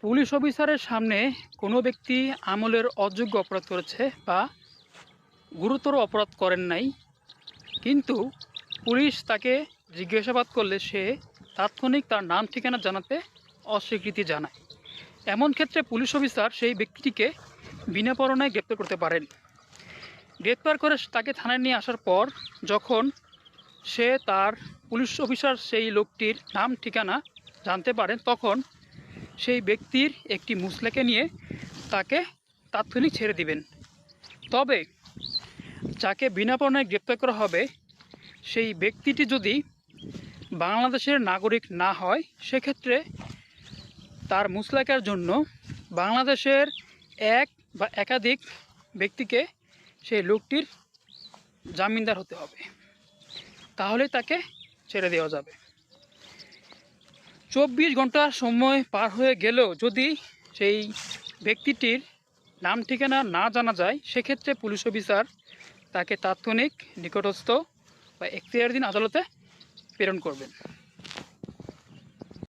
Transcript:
Police অফিসারের সামনে কোনো ব্যক্তি আমলের অযোগ্য অপরাধ করেছে বা গুরুতর অপরাধ করেন নাই, কিন্তু পুলিশ তাকে জিজ্ঞাসাবাদ করলে সে তাৎক্ষণিক তার নাম ঠিকানা জানাতে অস্বীকৃতি জানায়। এমন ক্ষেত্রে পুলিশ অফিসার সেই ব্যক্তিটিকে বিনা পরোয়ানায় গ্রেপ্তার করতে পারেন। গ্রেপ্তার করে তাকে থানায় নিয়ে আসার পর যখন সে তার পুলিশ অফিসার সেই লোকটির নাম ঠিকানা জানতে পারেন, তখন সেই ব্যক্তির একটি মুসলেকে নিয়ে তাকে তাৎক্ষণিক ছেড়ে দিবেন। তবে যাকে বিনা পরোয়ানায় গ্রেপ্তার করা হবে সেই ব্যক্তিটি যদি বাংলাদেশের নাগরিক না হয়, সেক্ষেত্রে তার মুসলেকার জন্য বাংলাদেশের এক বা একাধিক ব্যক্তিকে সেই লোকটির জামিনদার হতে হবে, তাহলে তাকে ছেড়ে দেওয়া যাবে। 24 ঘন্টা সময় পার হয়ে গেলেও যদি সেই ব্যক্তিটির নাম ঠিকানা না জানা যায়, সেক্ষেত্রে পুলিশ অফিসার তাকে তাৎক্ষণিক নিকটস্থ বা এখতিয়ারাধীন আদালতে প্রেরণ করবেন।